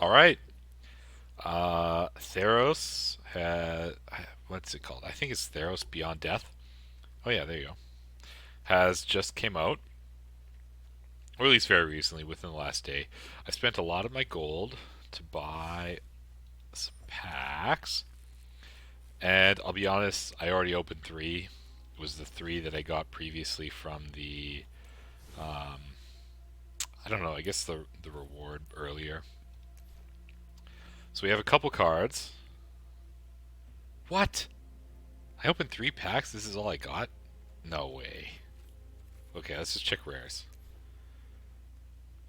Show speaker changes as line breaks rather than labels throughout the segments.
All right. Theros has what's it called? I think it's Theros Beyond Death. Oh yeah, there you go. Has just came out, or at least very recently, within the last day. I spent a lot of my gold to buy some packs, and I'll be honest, I already opened three. It was the three that I got previously from the um, I don't know, I guess the reward earlier. So we have a couple cards. What? I opened three packs. This is all I got? No way. Okay, let's just check rares.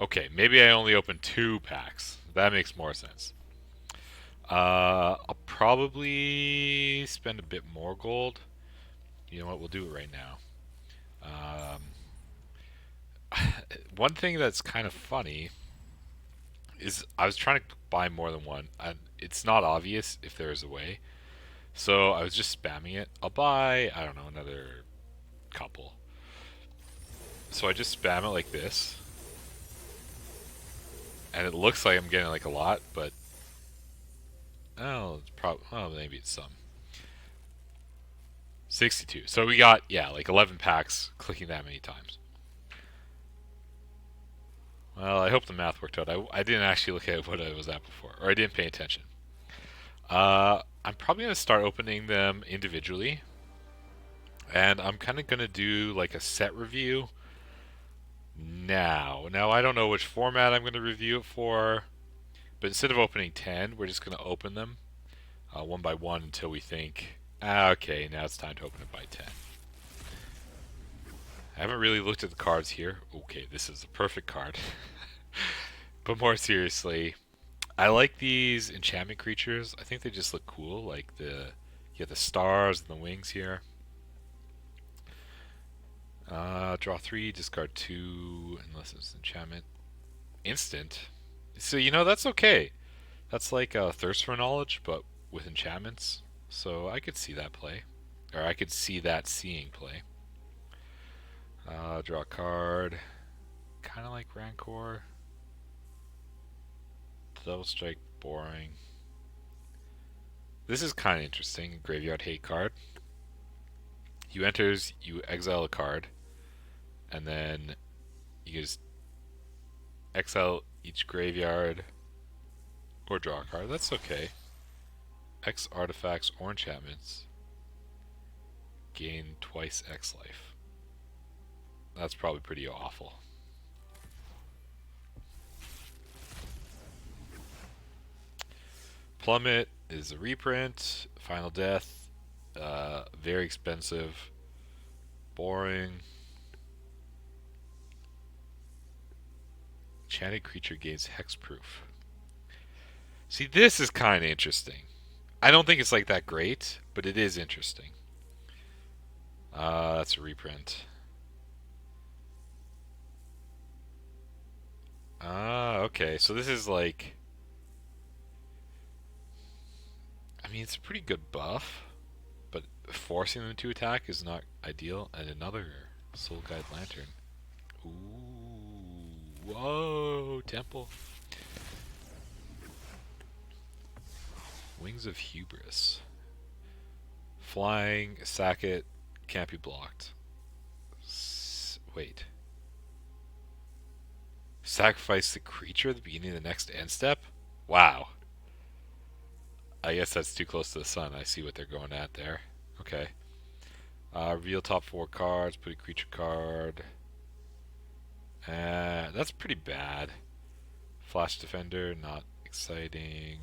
Okay, maybe I only opened two packs. That makes more sense. I'll probably spend a bit more gold. You know what? We'll do it right now. One thing that's kind of funny is I was trying to buy more than one, and it's not obvious if there is a way. So I was just spamming it. I'll buy, I don't know, another couple. So I just spam it like this, and it looks like I'm getting like a lot, but oh, it's probably maybe it's some 62. So we got like 11 packs clicking that many times. Well, I hope the math worked out. I didn't actually look at what I was at before, or I didn't pay attention. I'm probably gonna start opening them individually, and I'm kind of gonna do like a set review now. Now I don't know which format I'm gonna review it for, but instead of opening 10, we're just gonna open them one by one until we think, okay, now it's time to open it by 10. I haven't really looked at the cards here. Okay, this is the perfect card. But more seriously, I like these enchantment creatures. I think they just look cool. Like the stars and the wings here. Draw three, discard two, unless it's enchantment. Instant. So that's okay. That's like thirst for knowledge, but with enchantments. So I could see that play, or I could see that seeing play. Draw a card. Kind of like Rancor. Double strike, boring. This is kind of interesting. Graveyard hate card. You enters, you exile a card, and then you just exile each graveyard or draw a card. That's okay. X artifacts or enchantments gain twice X life. That's probably pretty awful. Plummet is a reprint. Final Death, very expensive, boring. Enchanted creature gains hexproof. See, this is kind of interesting. I don't think it's like that great, but it is interesting. That's a reprint. Okay. So this is like, I mean, it's a pretty good buff, but forcing them to attack is not ideal. And another Soul Guide Lantern. Ooh, whoa, Temple. Wings of Hubris. Flying, sack it, can't be blocked. Wait. Sacrifice the creature at the beginning of the next end step? Wow. I guess that's too close to the sun. I see what they're going at there. Okay. Reveal top four cards, put a creature card. That's pretty bad. Flash Defender, not exciting.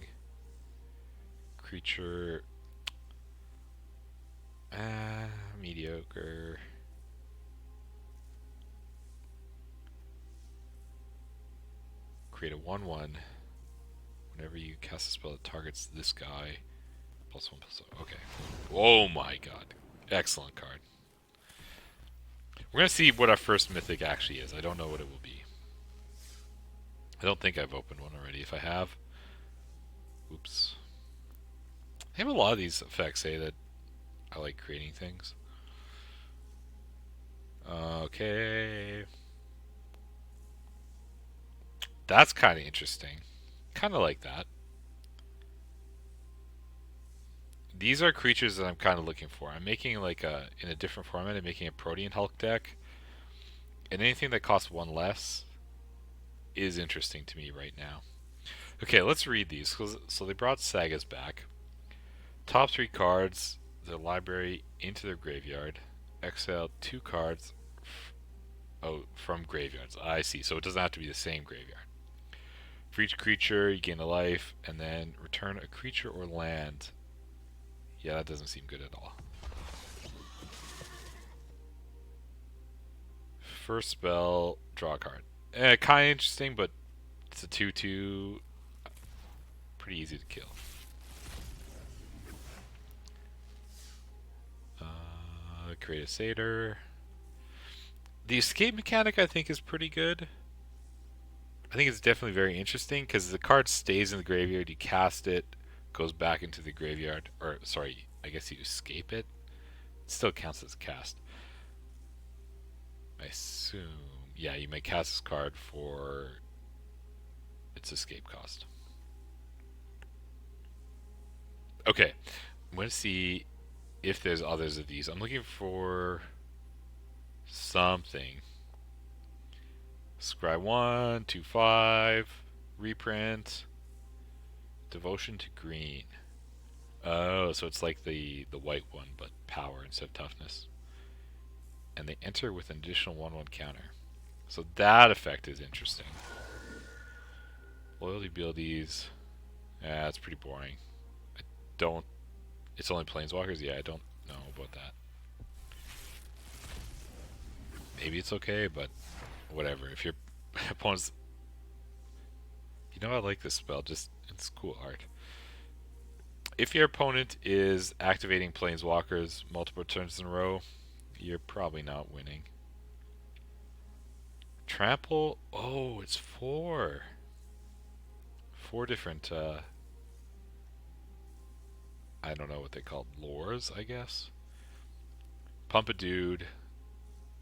Creature, mediocre. Create a 1/1. Whenever you cast a spell that targets this guy, +1/+1. Okay. Oh my god. Excellent card. We're going to see what our first mythic actually is. I don't know what it will be. I don't think I've opened one already. If I have, oops. I have a lot of these effects say that I like creating things. Okay. That's kind of interesting. Kind of like that. These are creatures that I'm kind of looking for. I'm making like in a different format. I'm making a Protean Hulk deck, and anything that costs one less is interesting to me right now. Okay, let's read these. So they brought sagas back. Top three cards, their library into their graveyard. Exile two cards. Oh, from graveyards. I see. So it doesn't have to be the same graveyard. For each creature, you gain a life, and then return a creature or land. Yeah, that doesn't seem good at all. First spell, draw a card. Kind of interesting, but it's a 2/2. Pretty easy to kill. Create a satyr. The escape mechanic, I think, is pretty good. I think it's definitely very interesting because the card stays in the graveyard. You cast it, goes back into the graveyard. Or, sorry, I guess you escape it. It still counts as cast. I assume. Yeah, you may cast this card for its escape cost. Okay, I'm going to see if there's others of these. I'm looking for something. Scry 1, 2, 5, reprint, devotion to green. Oh, so it's like the white one, but power instead of toughness. And they enter with an additional 1/1 counter. So that effect is interesting. Loyalty abilities. Yeah, it's pretty boring. I don't. It's only planeswalkers? Yeah, I don't know about that. Maybe it's okay, but whatever. If your opponent's. You know, I like this spell. Just. It's cool art. If your opponent is activating planeswalkers multiple turns in a row, you're probably not winning. Trample. Oh, it's four. Four different, I don't know what they called, lores, I guess. Pump a dude.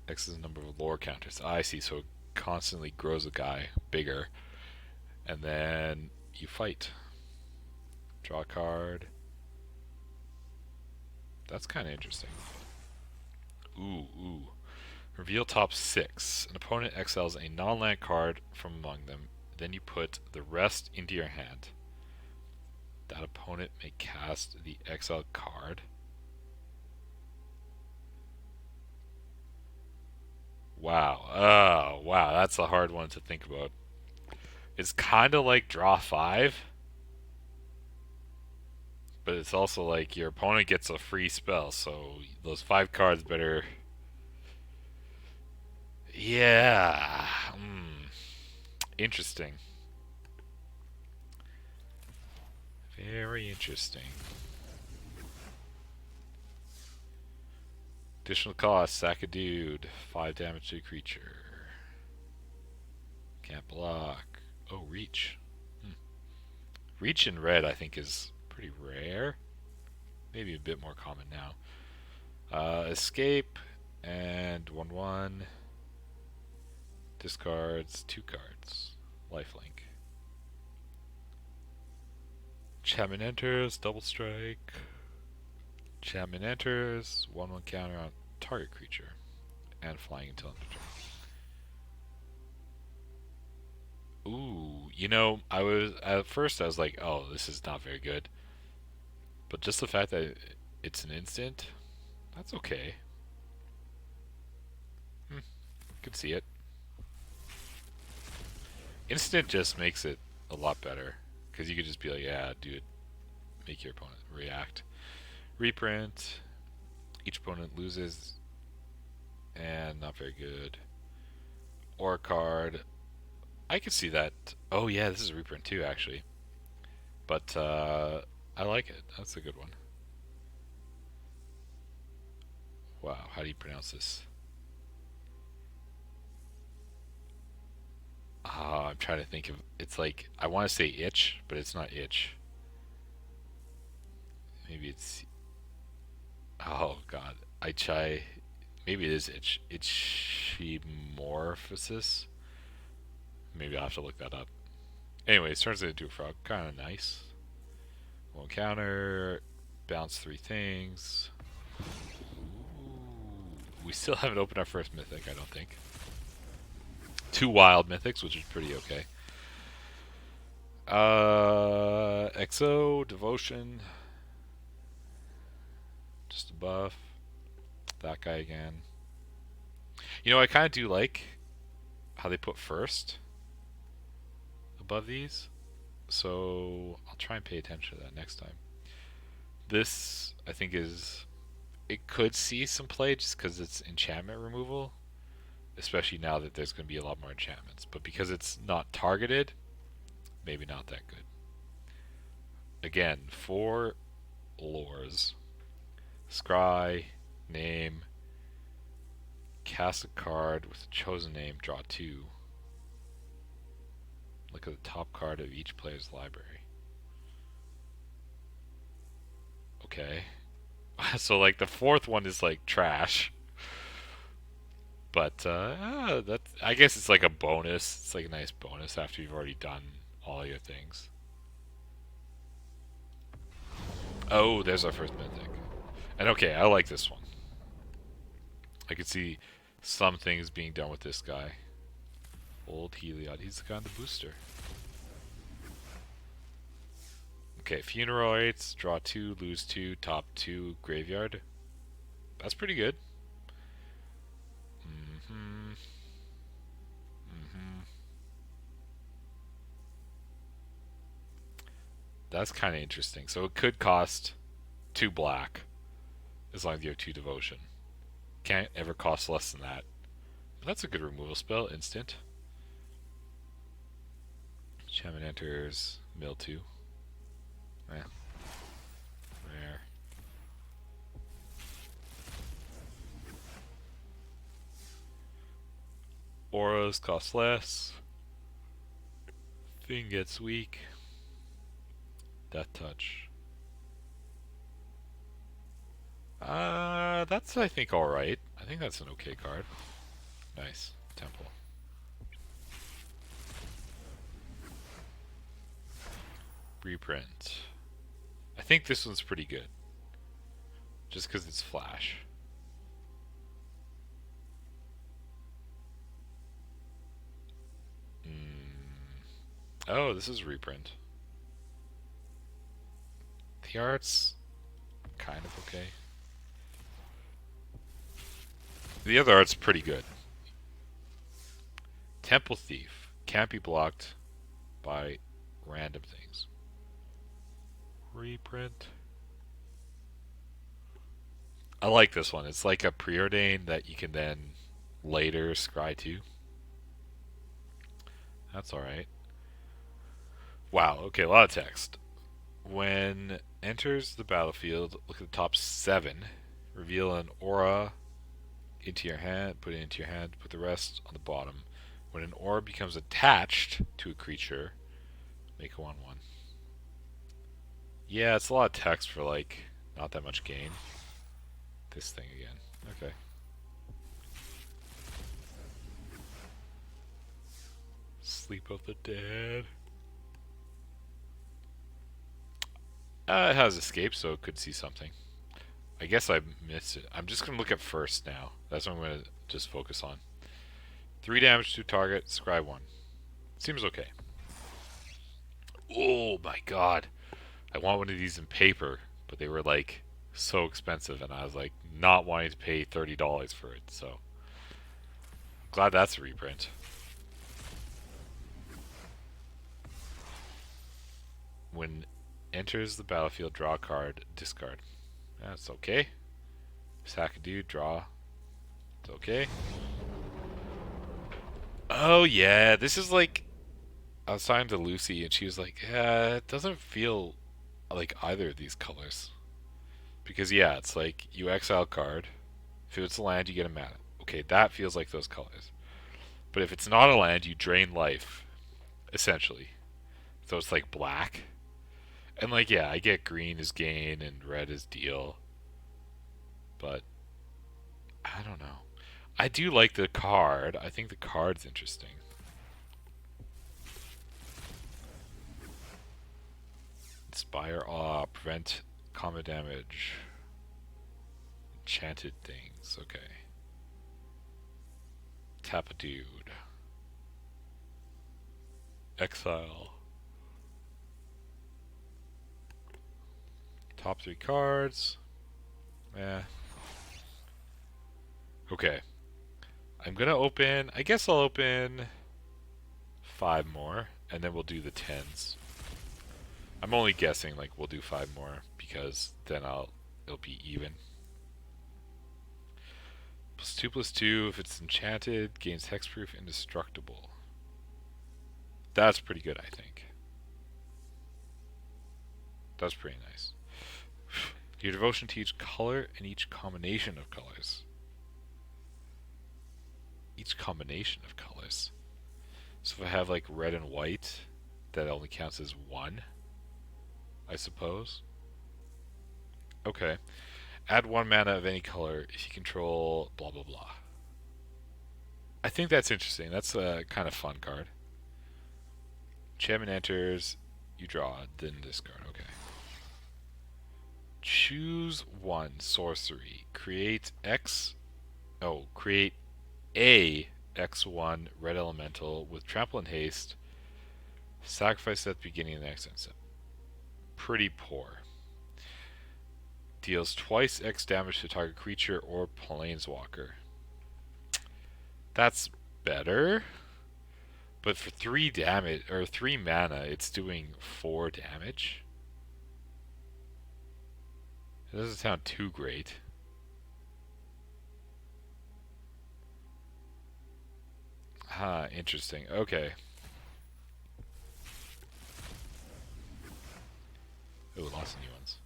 X is the number of lore counters. I see, so it constantly grows a guy bigger. And then you fight. Draw a card. That's kind of interesting. Ooh. Reveal top 6. An opponent exiles a non-land card from among them. Then you put the rest into your hand. That opponent may cast the exiled card. Wow. Oh, wow. That's a hard one to think about. It's kind of like draw 5, but it's also like your opponent gets a free spell, so those 5 cards better. Yeah. Interesting. Very interesting. Additional cost, sack a dude. 5 damage to a creature. Can't block. Oh, reach. Reach in red, I think, is pretty rare. Maybe a bit more common now. Escape and 1/1. Discards 2 cards. Lifelink. Chapman enters, double strike. Chapman enters, 1/1 counter on target creature. And flying until end of turn. Ooh, you know, I was at first I was like, oh, this is not very good. But just the fact that it's an instant, that's okay. Could see it. Instant just makes it a lot better because you could just be like, yeah, do it, make your opponent react. Reprint. Each opponent loses, and not very good. Or a card. I could see that. Oh yeah, this is a reprint too, actually. But I like it. That's a good one. Wow, how do you pronounce this? I'm trying to think of. It's like I want to say itch, but it's not itch. Maybe it's. Oh God, I try. Maybe it is itch. Itchimorphosis. Maybe I'll have to look that up. Anyways, turns it into a frog. Kind of nice. One counter. Bounce 3 things. We still haven't opened our first mythic, I don't think. 2 wild mythics, which is pretty okay. Exo, Devotion. Just a buff. That guy again. You know, I kind of do like how they put first above these. So I'll try and pay attention to that next time. This, I think, is... It could see some play just because it's enchantment removal. Especially now that there's going to be a lot more enchantments. But because it's not targeted, maybe not that good. Again, 4 lores. Scry, name, cast a card with a chosen name, draw 2. Look at the top card of each player's library. Okay. So like the 4th one is like trash. But that's, I guess it's like a bonus. It's like a nice bonus after you've already done all your things. Oh, there's our first mythic. And okay, I like this one. I could see some things being done with this guy. Old Heliod. He's the guy on the booster. Okay, Funeroids. Draw 2, lose 2, top 2, graveyard. That's pretty good. That's kind of interesting. So it could cost 2 black as long as you have 2 devotion. Can't ever cost less than that. But that's a good removal spell. Instant. Shaman enters. Mill 2. Yeah. There. Auras cost less. Thing gets weak. Death Touch. That's, I think, alright. I think that's an okay card. Nice. Temple. Reprint. I think this one's pretty good. Just because it's flash. Oh, this is reprint. The art's kind of okay. The other art's pretty good. Temple Thief. Can't be blocked by random things. Reprint. I like this one. It's like a preordain that you can then later scry to. That's alright. Wow, okay, a lot of text. When enters the battlefield, look at the top 7. Reveal an aura into your hand, put it into your hand, put the rest on the bottom. When an aura becomes attached to a creature, make a 1/1. Yeah, it's a lot of text for like not that much gain. This thing again. Okay. Sleep of the Dead. It has escape, so it could see something. I guess I missed it. I'm just going to look at first now. That's what I'm going to just focus on. 3 damage to target, scry 1. Seems okay. Oh my god. I want one of these in paper, but they were like so expensive, and I was like not wanting to pay $30 for it, so glad that's a reprint. When enters the battlefield, draw a card, discard. That's okay. Sack a dude, draw. It's okay. Oh yeah, this is like, I was talking to Lucy and she was like, yeah, it doesn't feel like either of these colors. Because yeah, it's like you exile a card. If it's a land, you get a mana. Okay, that feels like those colors. But if it's not a land, you drain life, essentially. So it's like black. And like, yeah, I get green is gain and red is deal. But I don't know. I do like the card. I think the card's interesting. Inspire Awe. Prevent combat damage. Enchanted things. Okay. Tap a dude. Exile. Top 3 cards. Okay. I'm gonna open. I guess I'll open 5 more, and then we'll do the 10s. I'm only guessing, like, we'll do 5 more, because then it'll be even. +2/+2, if it's enchanted, gains hexproof, indestructible. That's pretty good, I think. That's pretty nice. Your devotion to each color and each combination of colors. Each combination of colors. So if I have like red and white, that only counts as 1, I suppose. Okay. Add 1 mana of any color if you control blah blah blah. I think that's interesting. That's a kind of fun card. Enchantment enters, you draw, then discard. Okay. Choose 1 sorcery. Create a X1 red elemental with trample and haste. Sacrifice at the beginning of the next end step. Pretty poor. Deals twice X damage to target creature or planeswalker. That's better. But for 3 damage or 3 mana, it's doing 4 damage. It doesn't sound too great. Interesting. Okay. Oh, lots of new ones.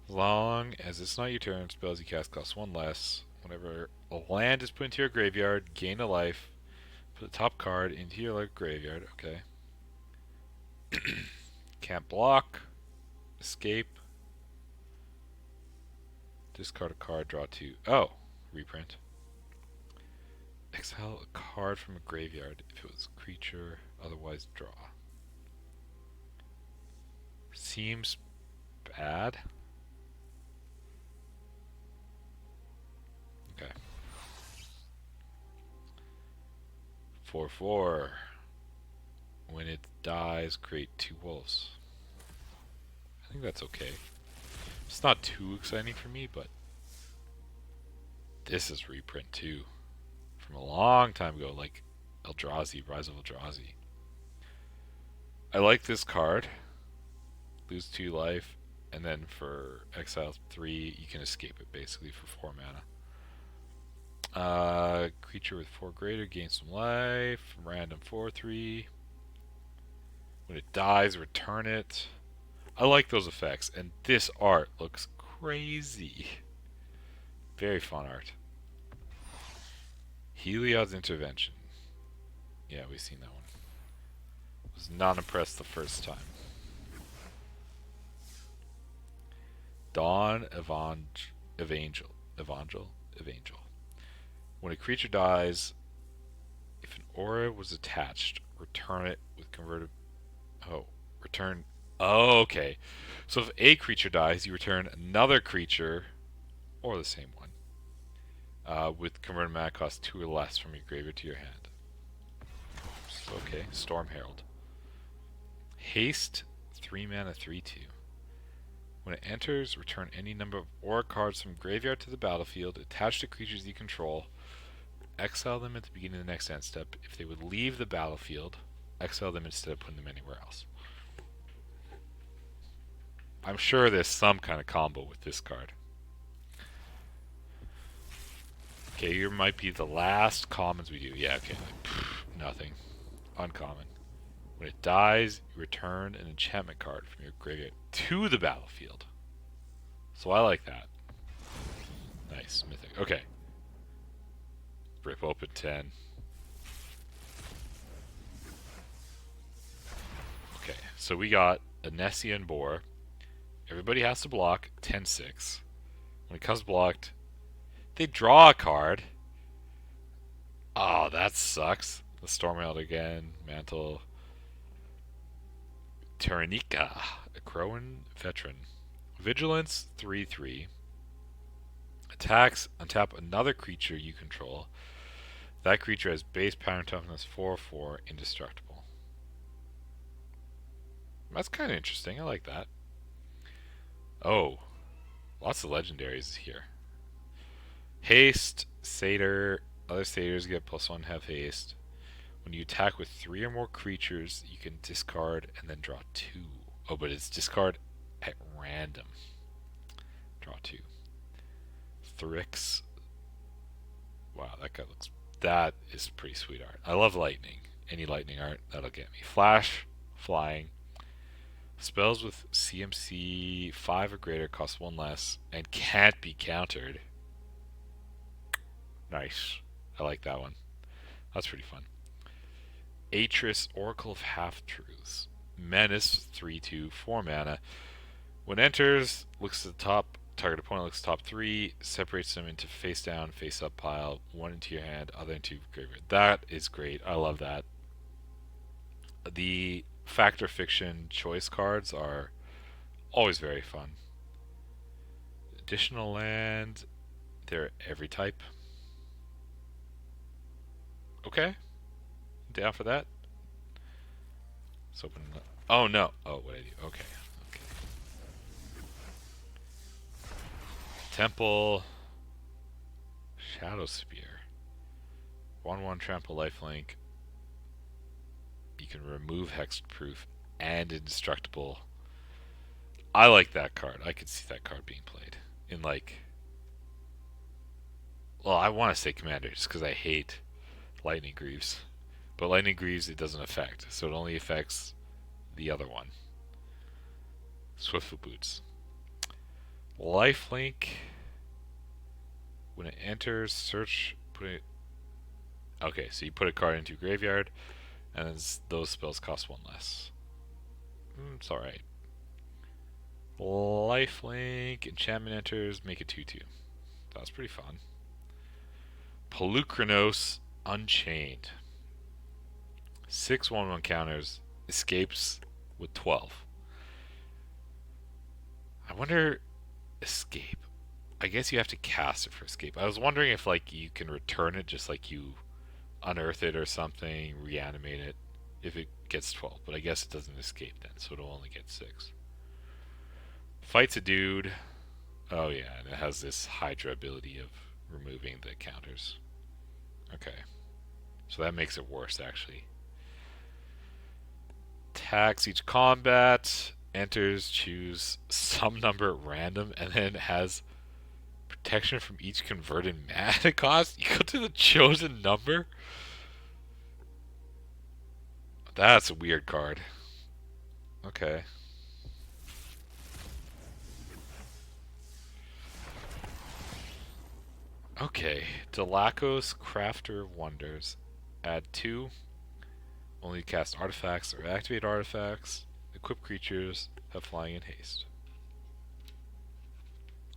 As long as it's not your turn, spells you cast cost 1 less. Whenever a land is put into your graveyard, gain a life. Put the top card into your graveyard. Okay. Can't block. Escape. Discard a card, draw 2. Oh, reprint. Exile a card from a graveyard if it was a creature, otherwise draw. Seems bad. Okay. 4/4. When it dies, create 2 wolves. I think that's okay. It's not too exciting for me, but this is reprint too. From a long time ago, like Eldrazi, Rise of Eldrazi. I like this card. Lose 2 life, and then for exile 3, you can escape it basically for 4 mana. Creature with 4 greater gains some life. Random 4/3. When it dies, return it. I like those effects, and this art looks crazy. Very fun art. Heliod's Intervention. Yeah, we've seen that one. Was not impressed the first time. Dawn Evangel. When a creature dies, if an aura was attached, return it with converted. Return. Oh, okay. So if a creature dies, you return another creature, or the same one, with converted mana cost 2 or less from your graveyard to your hand. Okay, Storm Herald. Haste, 3 mana, 3/2. When it enters, return any number of aura cards from graveyard to the battlefield attached to creatures you control. Exile them at the beginning of the next end step. If they would leave the battlefield, exile them instead of putting them anywhere else. I'm sure there's some kind of combo with this card. Okay, here might be the last commons we do. Yeah, okay. Nothing. Uncommon. When it dies, you return an enchantment card from your graveyard to the battlefield. So I like that. Nice. Mythic. Okay. Rip open 10. Okay, so we got a Nessian Boar. Everybody has to block 10/6. When it comes blocked, they draw a card. Oh, that sucks. The Storm Herald again. Mantle. Tyrannica. A Crowan Veteran. Vigilance 3/3. Attacks, untap another creature you control. That creature has base power toughness 4/4, indestructible. That's kind of interesting. I like that. Oh, lots of legendaries here. Haste, Satyr. Other Satyrs get +1, have haste. When you attack with 3 or more creatures, you can discard and then draw 2. Oh, but it's discard at random. Draw 2. Thrix. Wow, that guy looks... That is pretty sweet art. I love lightning. Any lightning art, that'll get me. Flash, flying. Spells with CMC 5 or greater cost 1 less and can't be countered. Nice. I like that one. That's pretty fun. Atris, Oracle of Half-Truths. Menace, 3/2, 4 mana. When enters, looks at the top, target opponent looks top 3, separates them into face down, face up pile, 1 into your hand, other into graveyard. That is great. I love that. The Fact or Fiction choice cards are always very fun. Additional land, they're every type. Okay. Down for that. Let's open it up. Oh no. Oh, what did I do? Okay. Temple. Shadow Spear. 1/1 trample lifelink. You can remove hexproof and indestructible. I like that card. I could see that card being played in like... Well, I want to say Commander just because I hate Lightning Greaves. But Lightning Greaves it doesn't affect, so it only affects the other one. Swiftfoot Boots. Lifelink. When it enters, search, put it... Okay, so you put a card into your graveyard, and then those spells cost 1 less. It's alright. Lifelink, enchantment enters, make it 2/2. That's pretty fun. Pelucranos Unchained. 6 1/1 counters, escapes with 12. I wonder, escape. I guess you have to cast it for escape. I was wondering if like you can return it, just like you unearth it or something, reanimate it if it gets 12. But I guess it doesn't escape then, so it'll only get 6. Fights a dude. Oh yeah, and it has this Hydra ability of removing the counters. Okay. So that makes it worse actually. Attacks each combat, enters, choose some number at random, and then has protection from each converted mana cost equal to the chosen number. That's a weird card. Okay. Okay. Delacos, Crafter of Wonders. Add 2. Only cast artifacts or activate artifacts. Equip creatures, have flying and haste.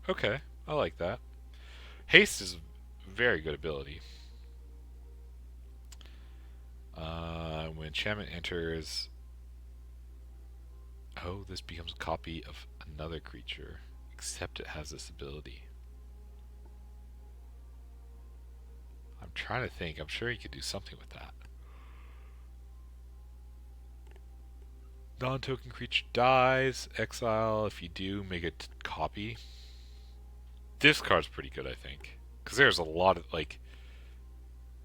Okay, I like that. Haste is a very good ability. When enchantment enters... Oh, this becomes a copy of another creature, except it has this ability. I'm trying to think. I'm sure you could do something with that. Non-token creature dies. Exile. If you do, make a copy. This card's pretty good, I think. Because there's a lot of, like...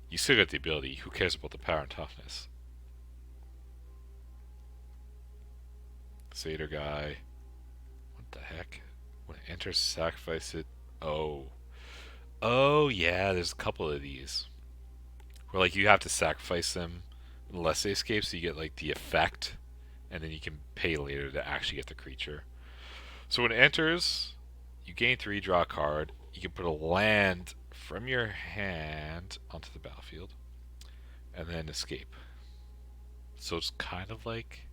You still get the ability. Who cares about the power and toughness? Satyr guy. What the heck? When it enters, sacrifice it. Oh. Oh, yeah, there's a couple of these. Where, like, you have to sacrifice them unless they escape, so you get, like, the effect. And then you can pay later to actually get the creature. So when it enters, you gain 3, draw a card. You can put a land from your hand onto the battlefield. And then escape. So it's kind of like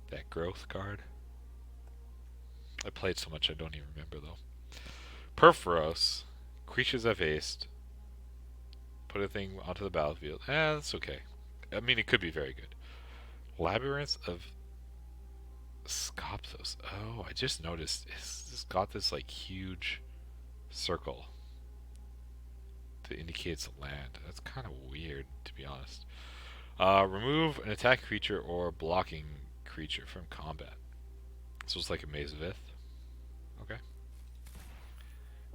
that growth card. I played so much I don't even remember though. Perforos. Creatures have haste. Put a thing onto the battlefield. That's okay. I mean, it could be very good. Labyrinth of Scoptos. Oh, I just noticed it's got this like huge circle that indicates land. That's kind of weird, to be honest. Remove an attack creature or blocking creature from combat. So it's like a Maze of Ith. Okay.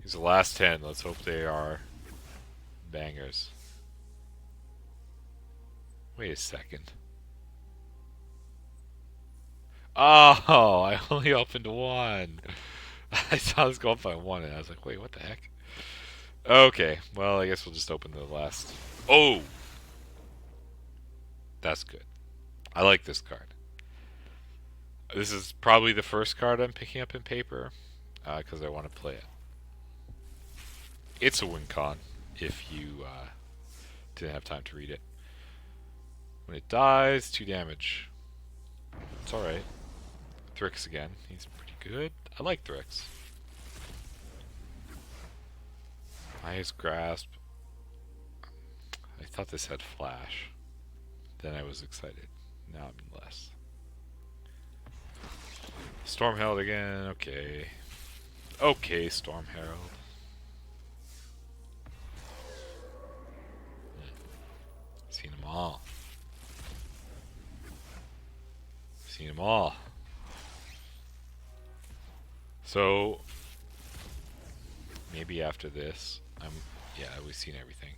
These are the last 10. Let's hope they are bangers. Wait a second. Oh, I only opened one. I saw this go up by one, and I was like, wait, what the heck? Okay, well, I guess we'll just open the last. Oh! That's good. I like this card. This is probably the first card I'm picking up in paper, because I want to play it. It's a win con, if you didn't have time to read it. When it dies, 2 damage. It's alright. Thrix again. He's pretty good. I like Thrix. Ice Grasp. I thought this had Flash. Then I was excited. Now I'm less. Storm Herald again. Okay. Okay, Storm Herald. Seen them all. Seen them all. So maybe after this, yeah, we've seen everything.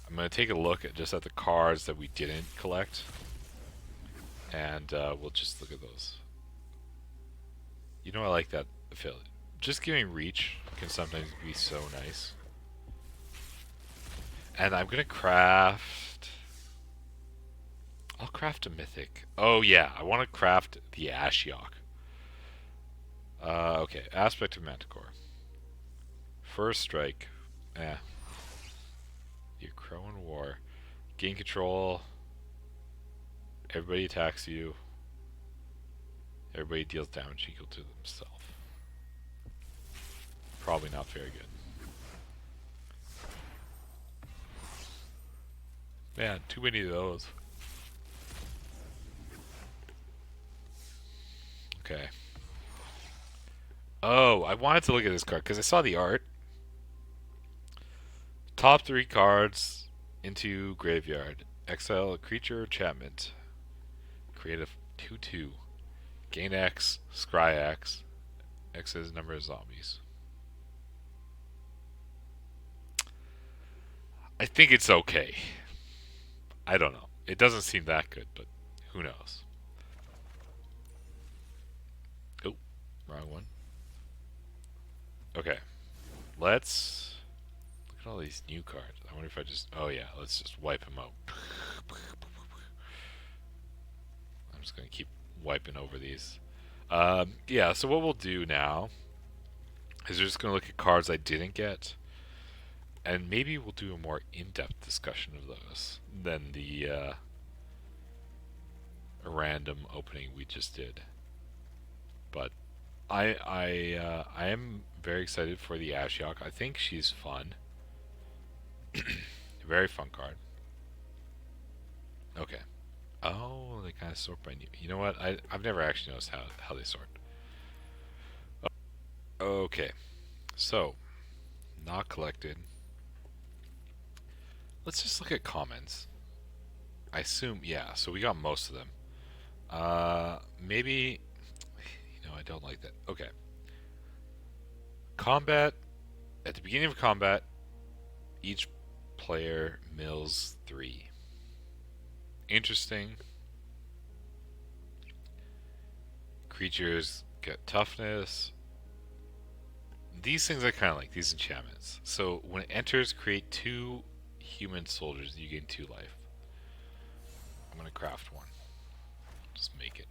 I'm gonna take a look at just at the cards that we didn't collect, and we'll just look at those. You know, I like that affiliate. Just giving reach can sometimes be so nice. And I'm gonna craft. I'll craft a mythic. Oh yeah, I want to craft the Ashiok. Okay, Aspect of Manticore. First strike. You Crow in War. Gain control. Everybody attacks you. Everybody deals damage equal to themselves. Probably not very good. Man, too many of those. Okay. Oh, I wanted to look at this card because I saw the art. Top 3 cards into graveyard. Exile a creature enchantment. Create a 2/2. Gain X, scry X. X is number of zombies. I think it's okay. I don't know. It doesn't seem that good, but who knows? Oh, wrong one. Okay. Let's look at all these new cards. I wonder if I just... Oh yeah, let's just wipe them out. I'm just going to keep wiping over these. Yeah, so what we'll do now is we're just going to look at cards I didn't get. And maybe we'll do a more in-depth discussion of those than the random opening we just did. But I am very excited for the Ashiok. I think she's fun. Very fun card. Okay. Oh, they kind of sort by new. You know what? I've never actually noticed how they sort. Okay. So, not collected. Let's just look at comments. I assume, yeah, so we got most of them. Maybe, you know, I don't like that. Okay. Combat, at the beginning of combat, each player mills 3. Interesting. Creatures get toughness. These things I kind of like, these enchantments. So when it enters, create 2 human soldiers, you gain 2 life. I'm gonna craft one. Just make it.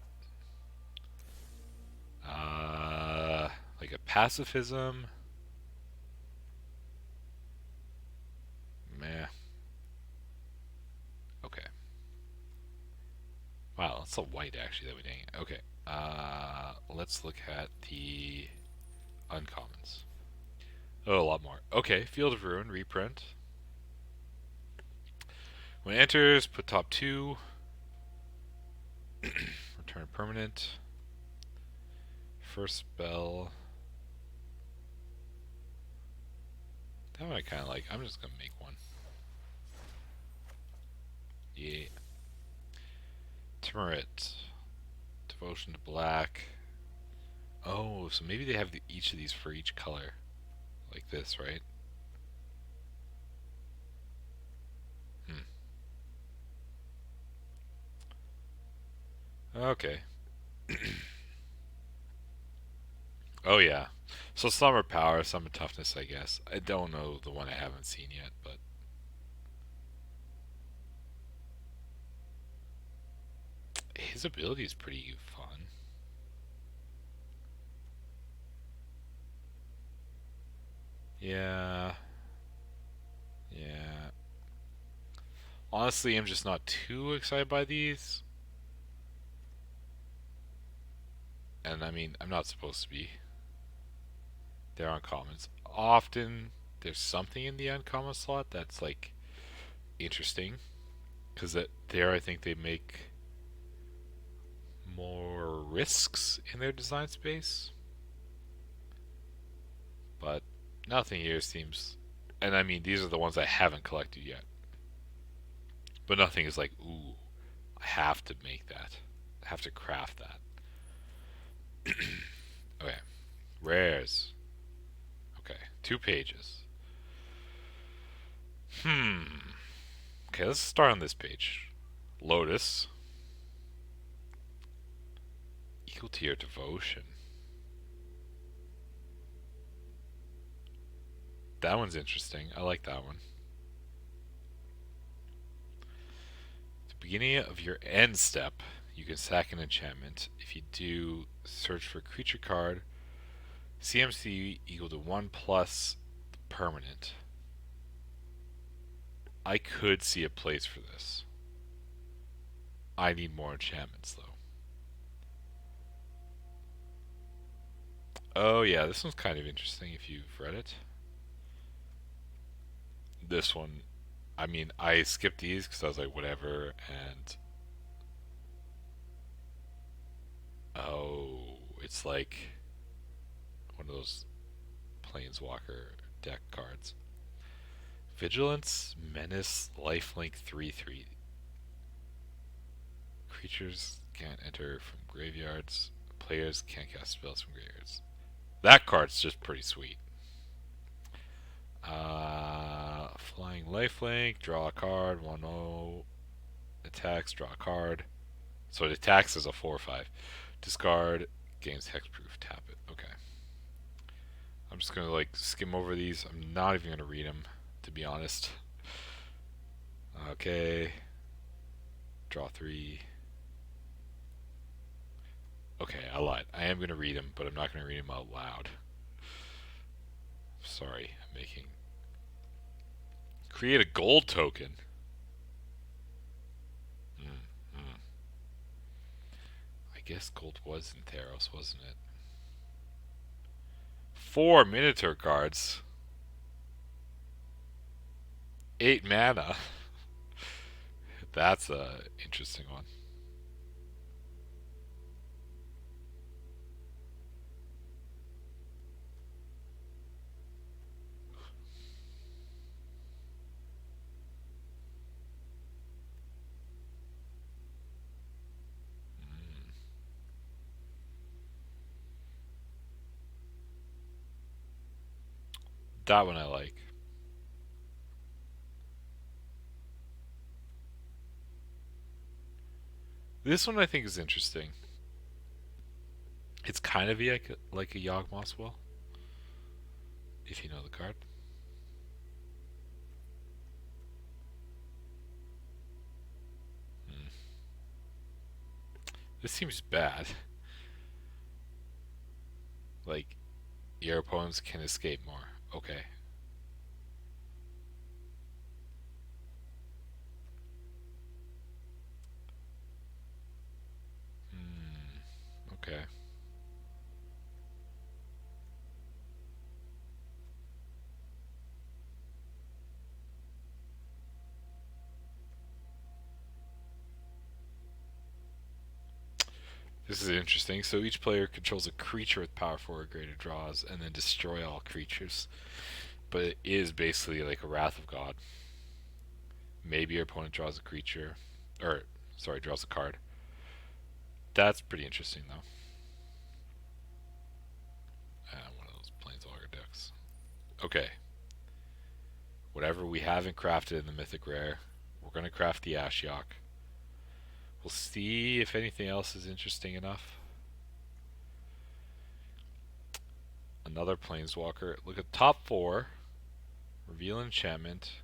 Like a pacifism. Meh. Okay. Wow, that's a white actually that we didn't. Okay. Let's look at the uncommons. Oh, a lot more. Okay, Field of Ruin, reprint. When it enters, put top 2. Return permanent. first spell. That one I kind of like. I'm just gonna make one. Yeah. Turret. Devotion to black. Oh, so maybe they have each of these for each color. Like this, right? Hmm. Okay. Oh yeah. So some are power, some are toughness, I guess. I don't know the one I haven't seen yet, but his ability is pretty fun. Yeah. Yeah. Honestly, I'm just not too excited by these. And I mean, I'm not supposed to be. They're uncommons. Often there's something in the uncommon slot that's like interesting because that there I think they make more risks in their design space, but nothing here seems. And I mean, these are the ones I haven't collected yet, but nothing is like, ooh, I have to make that. I have to craft that. Okay, rares. Okay, 2 pages. Hmm. Okay, let's start on this page. Lotus. Equal to your devotion. That one's interesting. I like that one. At the beginning of your end step, you can sack an enchantment. If you do, search for creature card. CMC equal to 1 plus the permanent. I could see a place for this. I need more enchantments though. Oh yeah, this one's kind of interesting if you've read it. This one, I mean, I skipped these because I was like, whatever, and oh, it's like one of those Planeswalker deck cards. Vigilance, Menace, Lifelink 3/3. Creatures can't enter from graveyards. Players can't cast spells from graveyards. That card's just pretty sweet. Flying Lifelink, draw a card, 1/0. Attacks, draw a card. So it attacks as a 4/5. Discard, gains hexproof, tap it. Okay. I'm just gonna like skim over these. I'm not even gonna read them, to be honest. Okay. Draw 3. Okay, I lied. I am gonna read them, but I'm not gonna read them out loud. Sorry, I'm making. Create a gold token. Mm, mm. I guess gold was in Theros, wasn't it? 4 Minotaur cards. 8 mana. That's a interesting one. Mm, that one I like. This one I think is interesting. It's kind of like a Yawgmoth's Well, if you know the card. Mm. This seems bad. Like, your opponents can escape more. Okay. Okay. This is interesting. So each player controls a creature with power 4 or greater draws, and then destroy all creatures. But it is basically like a Wrath of God. Maybe your opponent draws a creature, or sorry, draws a card. That's pretty interesting though. One of those Planeswalker decks. Okay, whatever we haven't crafted in the Mythic Rare, we're gonna craft the Ashiok. We'll see if anything else is interesting enough. Another Planeswalker. Look at top 4. Reveal enchantment.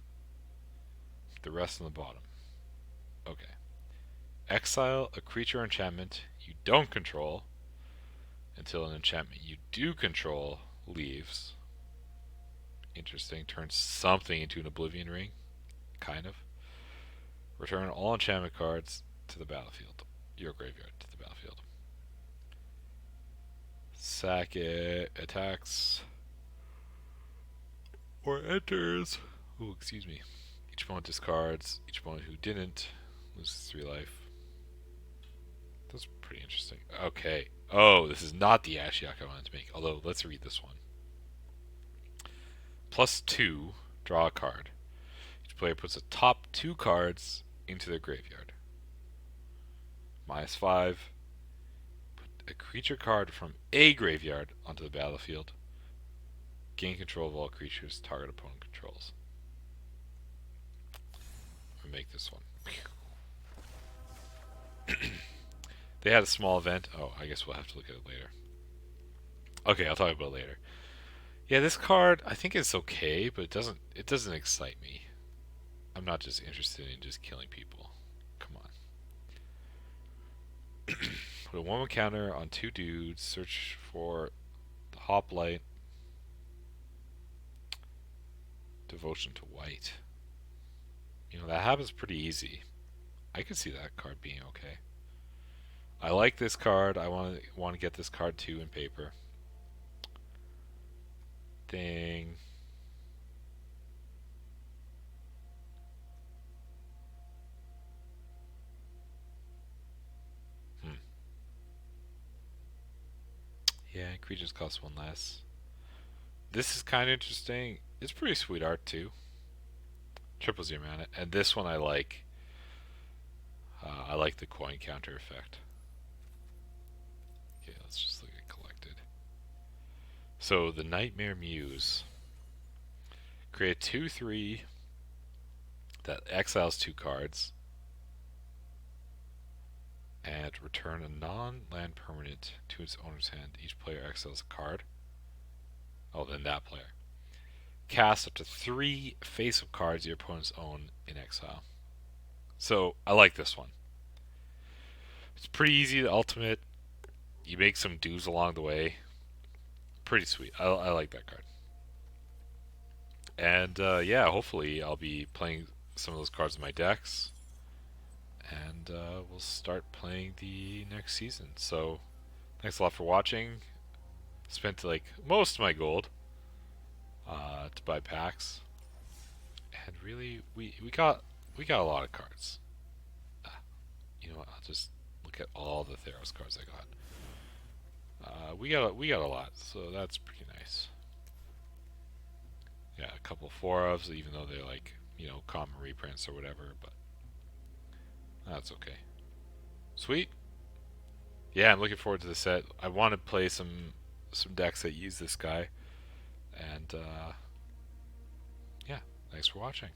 The rest on the bottom. Okay. Exile a creature or enchantment you don't control until an enchantment you do control leaves. Interesting. Turn something into an Oblivion Ring. Kind of. Return all enchantment cards to the battlefield. Your graveyard to the battlefield. Sack it. Attacks. Or enters. Ooh, excuse me. Each opponent discards. Each opponent who didn't loses 3 life. That's pretty interesting. Okay. Oh, this is not the Ashiok I wanted to make. Although, let's read this one. +2, draw a card. Each player puts the top 2 cards into their graveyard. -5, put a creature card from a graveyard onto the battlefield. Gain control of all creatures target opponent controls. I'm gonna make this one. They had a small event. Oh, I guess we'll have to look at it later. Okay, I'll talk about it later. Yeah, this card I think is okay, but it doesn't excite me. I'm not just interested in just killing people. Come on. Put a 1/1 counter on 2 dudes. Search for the Hoplite. Devotion to White. You know, that happens pretty easy. I could see that card being okay. I like this card. I want to get this card too in paper. Dang. Yeah, creatures cost 1 less. This is kind of interesting. It's pretty sweet art too. 0/0 mana, and this one I like. I like the coin counter effect. Okay, let's just look at collected. So the Nightmare Muse. Create 2/3 that exiles 2 cards and return a non-land permanent to its owner's hand. Each player exiles a card. Oh, then that player. Cast up to 3 face-up cards your opponents own in exile. So I like this one. It's pretty easy to ultimate. You make some dues along the way. Pretty sweet. I like that card. And yeah, hopefully I'll be playing some of those cards in my decks. And we'll start playing the next season. So thanks a lot for watching. Spent like most of my gold to buy packs. And really, we got a lot of cards. You know what? I'll just look at all the Theros cards I got. We got a lot, so that's pretty nice. Yeah, a couple 4-ofs, even though they're like, you know, common reprints or whatever, but that's okay. Sweet. Yeah, I'm looking forward to the set. I want to play some decks that use this guy, and yeah, thanks for watching.